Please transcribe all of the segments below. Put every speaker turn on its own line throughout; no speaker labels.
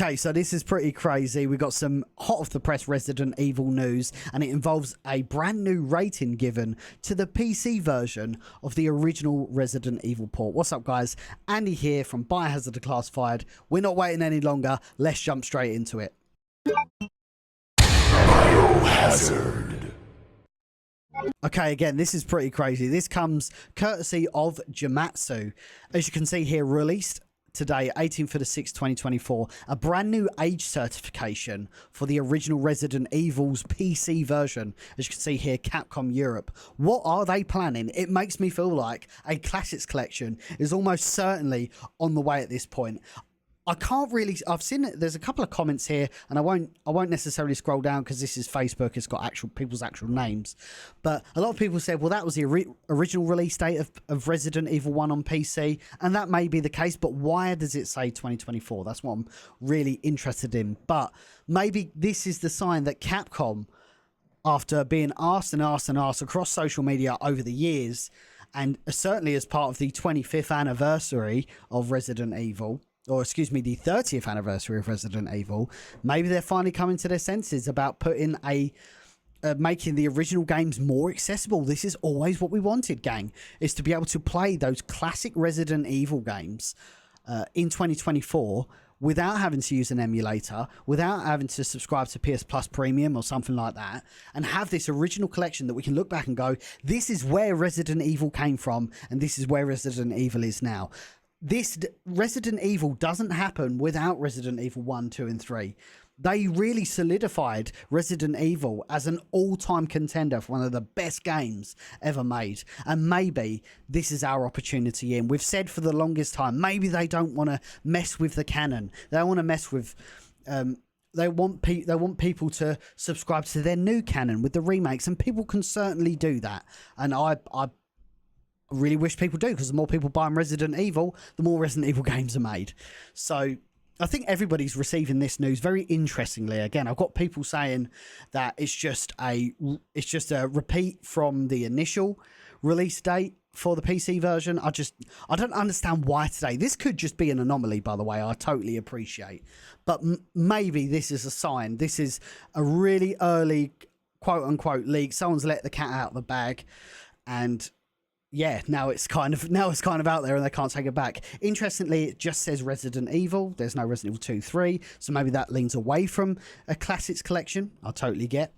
Okay, so this is pretty crazy. We got some hot off the press Resident Evil news, and it involves a brand new rating given to the PC version of the original Resident Evil port. What's up, guys? Andy here from Biohazard Declassified. We're not waiting any longer. Let's jump straight into it.
Biohazard.
Okay, again, this is pretty crazy. This comes courtesy of Jamatsu. As you can see here, released today, 18th of the 6th, 2024, a brand new age certification for the original Resident Evil's PC version. As you can see here, Capcom Europe. What are they planning? It makes me feel like a Classics collection is almost certainly on the way at this point. I can't really. I've seen it. There's a couple of comments here, and I won't necessarily scroll down because this is Facebook. It's got actual people's actual names, but a lot of people said, well, that was the original release date of Resident Evil 1 on PC, and that may be the case. But why does it say 2024? That's what I'm really interested in. But maybe this is the sign that Capcom, after being asked and asked and asked across social media over the years, and certainly as part of the 25th anniversary of Resident Evil, or excuse me, the 30th anniversary of Resident Evil, maybe they're finally coming to their senses about putting making the original games more accessible. This is always what we wanted, gang, is to be able to play those classic Resident Evil games in 2024 without having to use an emulator, without having to subscribe to PS Plus Premium or something like that, and have this original collection that we can look back and go, this is where Resident Evil came from, and this is where Resident Evil is now. This Resident Evil doesn't happen without Resident Evil 1, 2, and 3. They really solidified Resident Evil as an all-time contender for one of the best games ever made. And maybe this is our opportunity in. We've said for the longest time, maybe they don't want to mess with the canon. They don't want to mess with... They want people to subscribe to their new canon with the remakes, and people can certainly do that. And I really wish people do, because the more people buy Resident Evil, the more Resident Evil games are made. So I think everybody's receiving this news very interestingly. Again, I've got people saying that it's just a repeat from the initial release date for the PC version. I don't understand why today. This could just be an anomaly, by the way. I totally appreciate, but maybe this is a sign. This is a really early quote unquote leak. Someone's let the cat out of the bag, and yeah, now it's kind of out there and they can't take it back. Interestingly, it just says Resident Evil. There's no Resident Evil 2, 3. So maybe that leans away from a Classics collection. I totally get.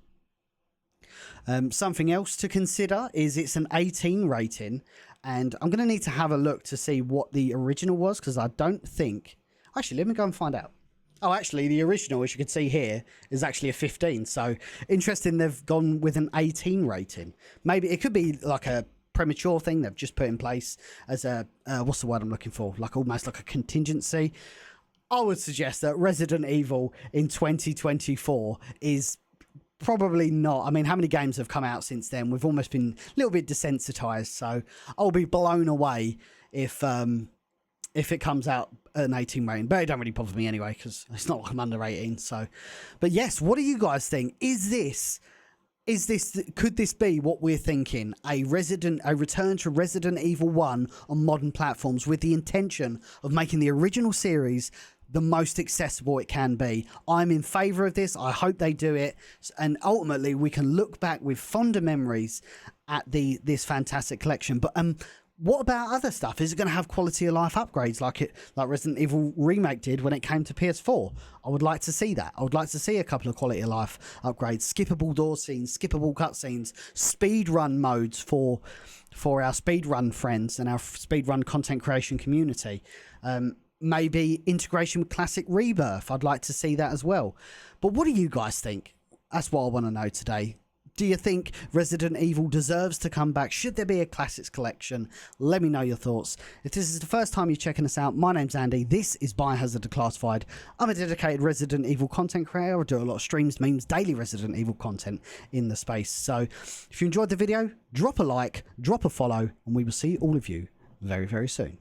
Something else to consider is it's an 18 rating. And I'm going to need to have a look to see what the original was, because I don't think... Actually, let me go and find out. Oh, actually, the original, as you can see here, is actually a 15. So interesting, they've gone with an 18 rating. Maybe it could be like a premature thing they've just put in place as a what's the word I'm looking for, like almost like a contingency. I would suggest that Resident Evil in 2024 is probably not. I mean, how many games have come out since then? We've almost been a little bit desensitized, so I'll be blown away if it comes out at an 18 rating, but it don't really bother me anyway, because it's not like I'm under 18. So, but yes, what do you guys think? Could this be what we're thinking? A return to Resident Evil 1 on modern platforms with the intention of making the original series the most accessible it can be. I'm in favour of this. I hope they do it. And ultimately, we can look back with fonder memories at this fantastic collection. But what about other stuff? Is it going to have quality of life upgrades like Resident Evil Remake did when it came to PS4? I would like to see that. I would like to see a couple of quality of life upgrades, skippable door scenes, skippable cutscenes, speedrun modes for our speedrun friends and our speedrun content creation community. Maybe integration with Classic Rebirth. I'd like to see that as well. But what do you guys think? That's what I want to know today. Do you think Resident Evil deserves to come back? Should there be a Classics collection? Let me know your thoughts. If this is the first time you're checking us out, my name's Andy. This is Biohazard Declassified. I'm a dedicated Resident Evil content creator. I do a lot of streams, memes, daily Resident Evil content in the space. So if you enjoyed the video, drop a like, drop a follow, and we will see all of you very, very soon.